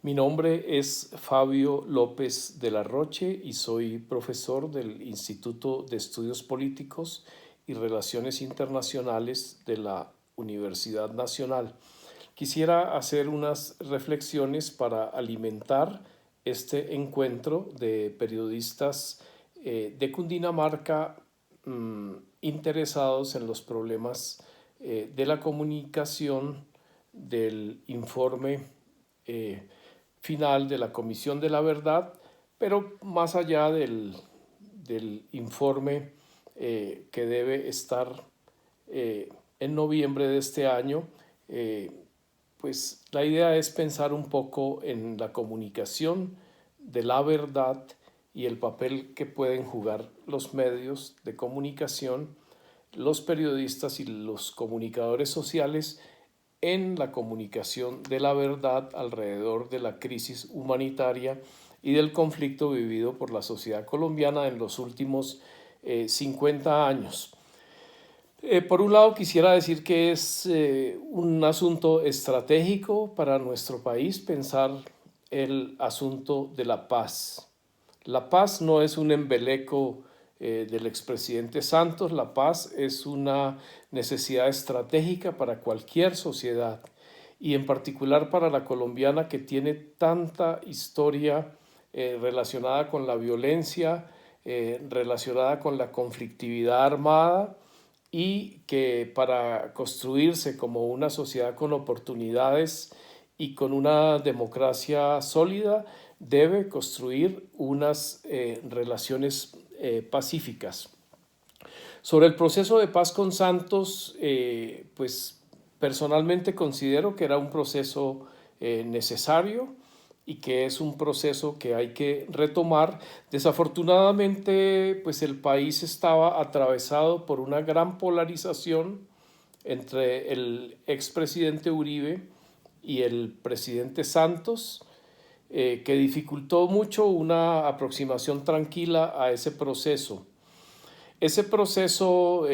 Mi nombre es Fabio López de la Roche y soy profesor del Instituto de Estudios Políticos y Relaciones Internacionales de la Universidad Nacional. Quisiera hacer unas reflexiones para alimentar este encuentro de periodistas de Cundinamarca interesados en los problemas de la comunicación del informe final de la Comisión de la Verdad, pero más allá del informe que debe estar en noviembre de este año, pues la idea es pensar un poco en la comunicación de la verdad y el papel que pueden jugar los medios de comunicación, los periodistas y los comunicadores sociales en la comunicación de la verdad alrededor de la crisis humanitaria y del conflicto vivido por la sociedad colombiana en los últimos 50 años. Por un lado, quisiera decir que es un asunto estratégico para nuestro país pensar el asunto de la paz. La paz no es un embeleco del expresidente Santos, la paz es una necesidad estratégica para cualquier sociedad y en particular para la colombiana que tiene tanta historia relacionada con la violencia, relacionada con la conflictividad armada y que para construirse como una sociedad con oportunidades y con una democracia sólida debe construir unas relaciones pacíficas. Sobre el proceso de paz con Santos, pues personalmente considero que era un proceso necesario y que es un proceso que hay que retomar. Desafortunadamente, pues el país estaba atravesado por una gran polarización entre el expresidente Uribe y el presidente Santos, que dificultó mucho una aproximación tranquila a ese proceso. Ese proceso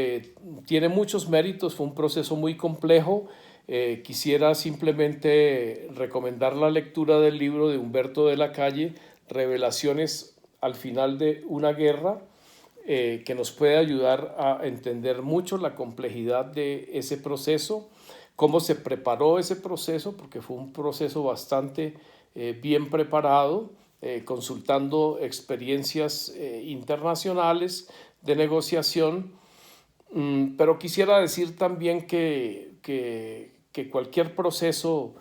tiene muchos méritos, fue un proceso muy complejo. Quisiera simplemente recomendar la lectura del libro de Humberto de la Calle, Revelaciones al final de una guerra, que nos puede ayudar a entender mucho la complejidad de ese proceso, cómo se preparó ese proceso, porque fue un proceso bastante bien preparado, consultando experiencias internacionales de negociación, pero quisiera decir también que cualquier proceso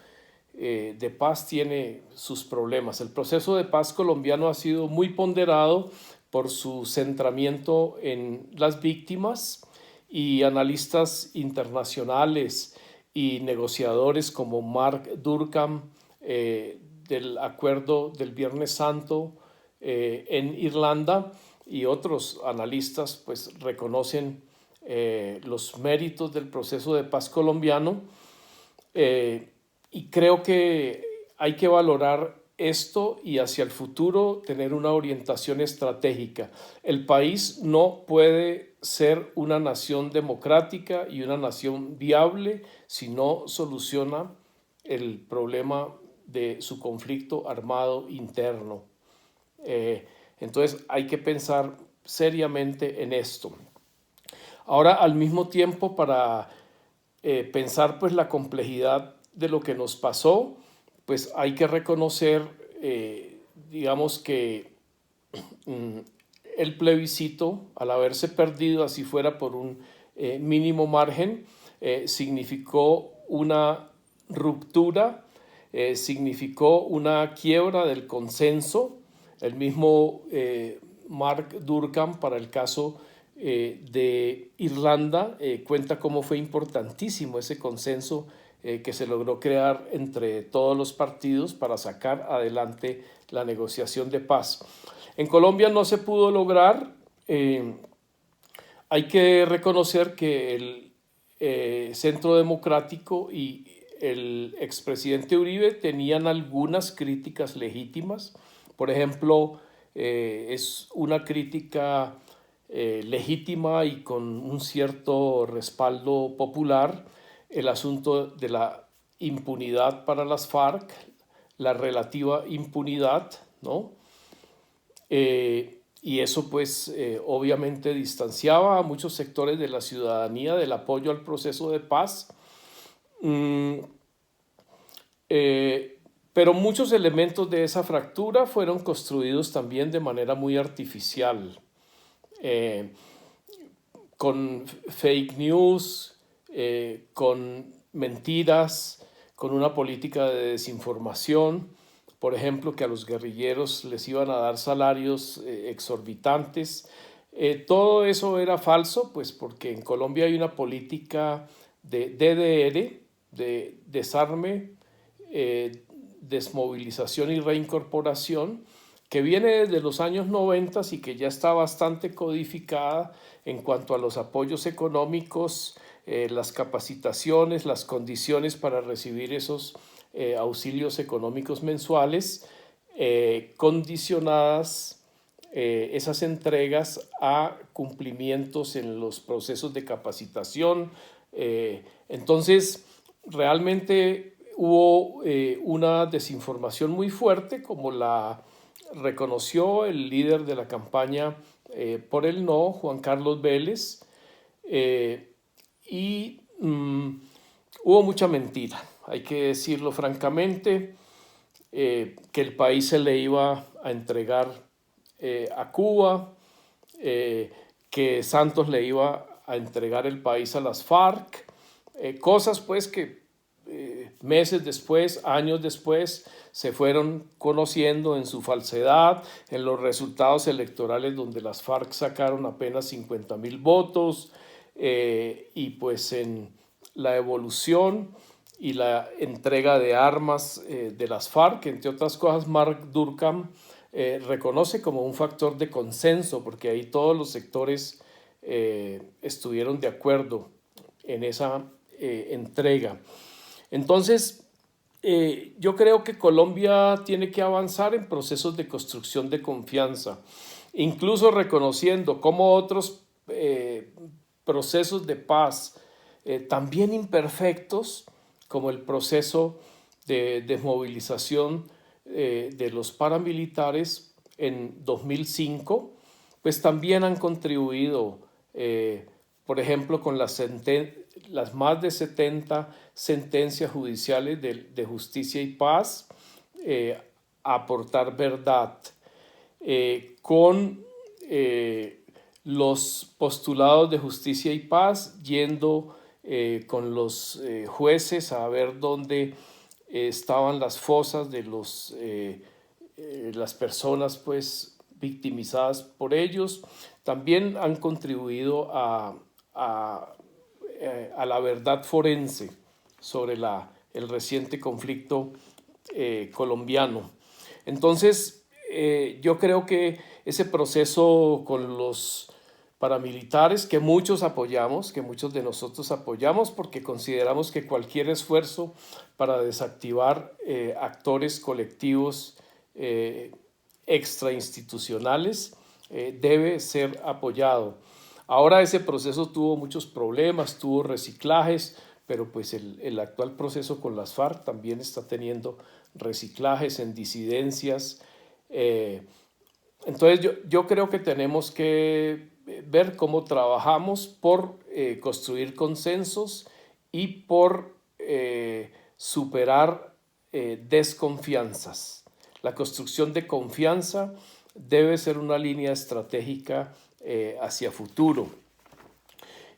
de paz tiene sus problemas. El proceso de paz colombiano ha sido muy ponderado por su centramiento en las víctimas y analistas internacionales y negociadores como Mark Durkheim del Acuerdo del Viernes Santo en Irlanda y otros analistas pues reconocen los méritos del proceso de paz colombiano, y creo que hay que valorar esto y hacia el futuro tener una orientación estratégica. El país no puede ser una nación democrática y una nación viable si no soluciona el problema de su conflicto armado interno. Entonces hay que pensar seriamente en esto. Ahora, al mismo tiempo, para pensar pues la complejidad de lo que nos pasó, pues hay que reconocer, digamos que el plebiscito, al haberse perdido, así fuera por un mínimo margen, significó una ruptura, significó una quiebra del consenso. El mismo Mark Durkheim, para el caso de Irlanda, cuenta cómo fue importantísimo ese consenso que se logró crear entre todos los partidos para sacar adelante la negociación de paz. En Colombia no se pudo lograr. Hay que reconocer que el Centro Democrático y el expresidente Uribe tenían algunas críticas legítimas. Por ejemplo, es una crítica legítima y con un cierto respaldo popular el asunto de la impunidad para las FARC, la relativa impunidad, ¿no? Y eso pues obviamente distanciaba a muchos sectores de la ciudadanía del apoyo al proceso de paz. Pero muchos elementos de esa fractura fueron construidos también de manera muy artificial, con fake news, con mentiras, con una política de desinformación. Por ejemplo, que a los guerrilleros les iban a dar salarios exorbitantes. Todo eso era falso, pues porque en Colombia hay una política de DDR, de desarme, desmovilización y reincorporación, que viene desde los años 90 y que ya está bastante codificada en cuanto a los apoyos económicos, las capacitaciones, las condiciones para recibir esos auxilios económicos mensuales, condicionadas esas entregas a cumplimientos en los procesos de capacitación. Entonces, realmente hubo una desinformación muy fuerte, como la reconoció el líder de la campaña por el no, Juan Carlos Vélez, y hubo mucha mentira, hay que decirlo francamente, que el país se le iba a entregar a Cuba, que Santos le iba a entregar el país a las FARC, cosas pues que meses después, años después, se fueron conociendo en su falsedad, en los resultados electorales donde las FARC sacaron apenas 50.000 votos, y pues en la evolución y la entrega de armas de las FARC, entre otras cosas, Mark Durkheim reconoce como un factor de consenso, porque ahí todos los sectores estuvieron de acuerdo en esa entrega. Entonces, yo creo que Colombia tiene que avanzar en procesos de construcción de confianza, incluso reconociendo cómo otros procesos de paz, también imperfectos, como el proceso de desmovilización de los paramilitares en 2005, pues también han contribuido, por ejemplo, con las más de 70 sentencias judiciales de justicia y paz, a aportar verdad, con los postulados de justicia y paz, yendo con los jueces a ver dónde estaban las fosas de las personas pues victimizadas por ellos. También han contribuido a la verdad forense sobre el reciente conflicto colombiano. Entonces, yo creo que ese proceso con los paramilitares, que muchos apoyamos, que muchos de nosotros apoyamos, porque consideramos que cualquier esfuerzo para desactivar actores colectivos extrainstitucionales debe ser apoyado. Ahora ese proceso tuvo muchos problemas, tuvo reciclajes, pero pues el actual proceso con las FARC también está teniendo reciclajes en disidencias. Entonces yo creo que tenemos que ver cómo trabajamos por construir consensos y por superar desconfianzas. La construcción de confianza debe ser una línea estratégica hacia futuro.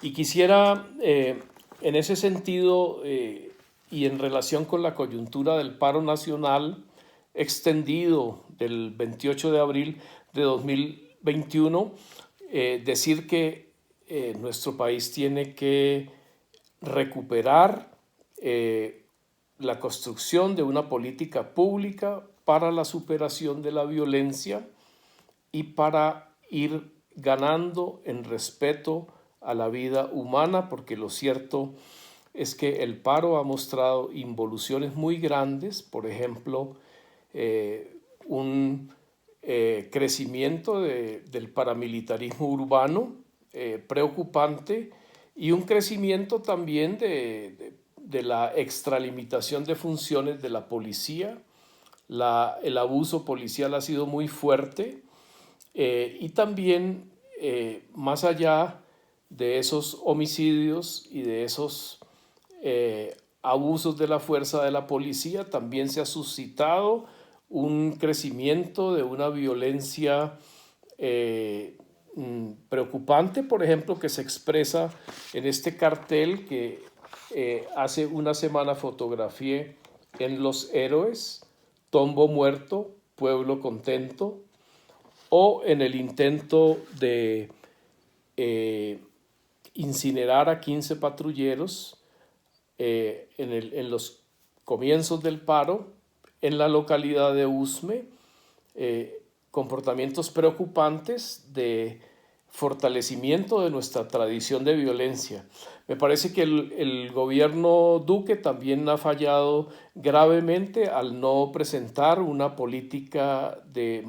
Y quisiera, en ese sentido, y en relación con la coyuntura del paro nacional extendido del 28 de abril de 2021, decir que nuestro país tiene que recuperar la construcción de una política pública para la superación de la violencia y para ir ganando en respeto a la vida humana, porque lo cierto es que el paro ha mostrado involuciones muy grandes, por ejemplo, un crecimiento del paramilitarismo urbano preocupante, y un crecimiento también de la extralimitación de funciones de la policía, el abuso policial ha sido muy fuerte y también más allá de esos homicidios y de esos abusos de la fuerza de la policía, también se ha suscitado un crecimiento de una violencia preocupante, por ejemplo, que se expresa en este cartel que hace una semana fotografié en Los Héroes, Tombo Muerto, Pueblo Contento, o en el intento de incinerar a 15 patrulleros en los comienzos del paro en la localidad de Usme, comportamientos preocupantes de fortalecimiento de nuestra tradición de violencia. Me parece que el gobierno Duque también ha fallado gravemente al no presentar una política de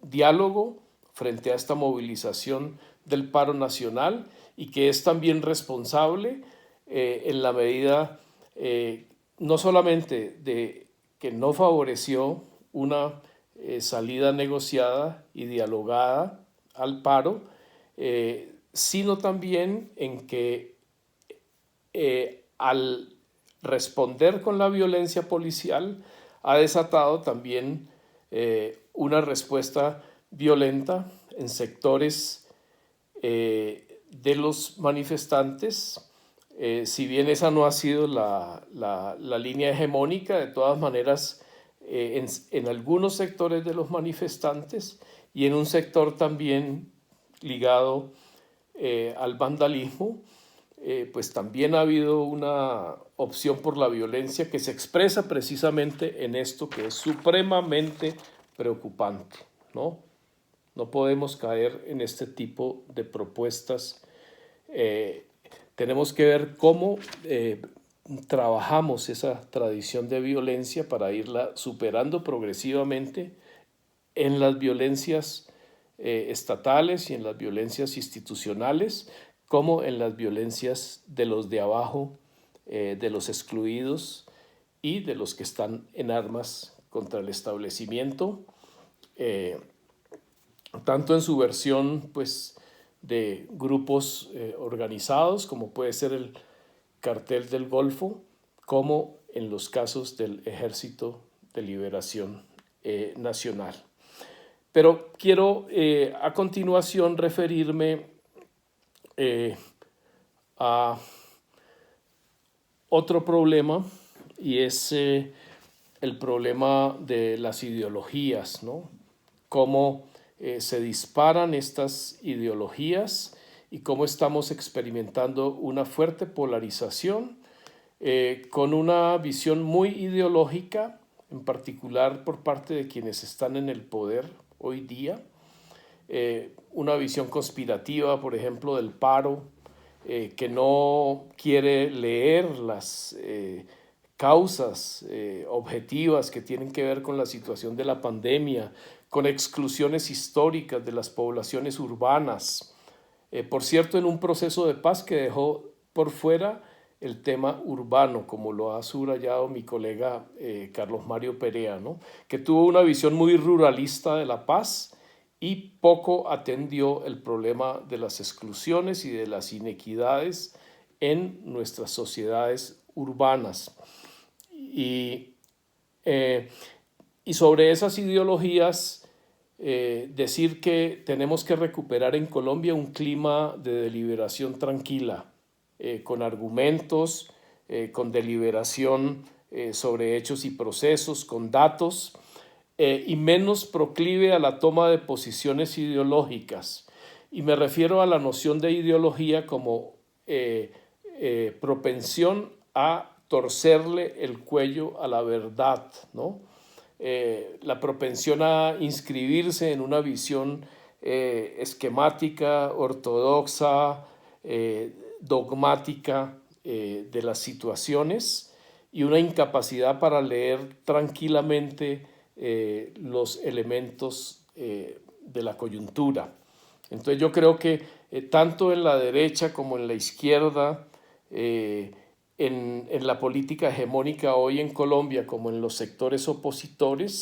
diálogo frente a esta movilización del paro nacional y que es también responsable en la medida no solamente de que no favoreció una salida negociada y dialogada al paro, sino también en que al responder con la violencia policial ha desatado también una respuesta violenta en sectores de los manifestantes. Si bien esa no ha sido la línea hegemónica, de todas maneras, en algunos sectores de los manifestantes y en un sector también ligado al vandalismo, pues también ha habido una opción por la violencia que se expresa precisamente en esto que es supremamente preocupante, ¿no? No podemos caer en este tipo de propuestas. Tenemos que ver cómo trabajamos esa tradición de violencia para irla superando progresivamente en las violencias estatales y en las violencias institucionales, como en las violencias de los de abajo, de los excluidos y de los que están en armas contra el establecimiento, tanto en su versión pues, de grupos organizados, como puede ser el Cartel del Golfo, como en los casos del Ejército de Liberación Nacional. Pero quiero a continuación referirme a otro problema y es el problema de las ideologías, ¿no? Cómo se disparan estas ideologías y cómo estamos experimentando una fuerte polarización con una visión muy ideológica, en particular por parte de quienes están en el poder hoy día, una visión conspirativa, por ejemplo, del paro, que no quiere leer las causas objetivas que tienen que ver con la situación de la pandemia, con exclusiones históricas de las poblaciones urbanas. Por cierto, en un proceso de paz que dejó por fuera el tema urbano, como lo ha subrayado mi colega Carlos Mario Perea, ¿no? Que tuvo una visión muy ruralista de la paz y poco atendió el problema de las exclusiones y de las inequidades en nuestras sociedades urbanas. Y sobre esas ideologías, decir que tenemos que recuperar en Colombia un clima de deliberación tranquila, con argumentos, con deliberación sobre hechos y procesos, con datos, y menos proclive a la toma de posiciones ideológicas. Y me refiero a la noción de ideología como propensión a torcerle el cuello a la verdad, ¿no? La propensión a inscribirse en una visión esquemática, ortodoxa, dogmática de las situaciones y una incapacidad para leer tranquilamente los elementos de la coyuntura. Entonces yo creo que tanto en la derecha como en la izquierda en la política hegemónica hoy en Colombia como en los sectores opositores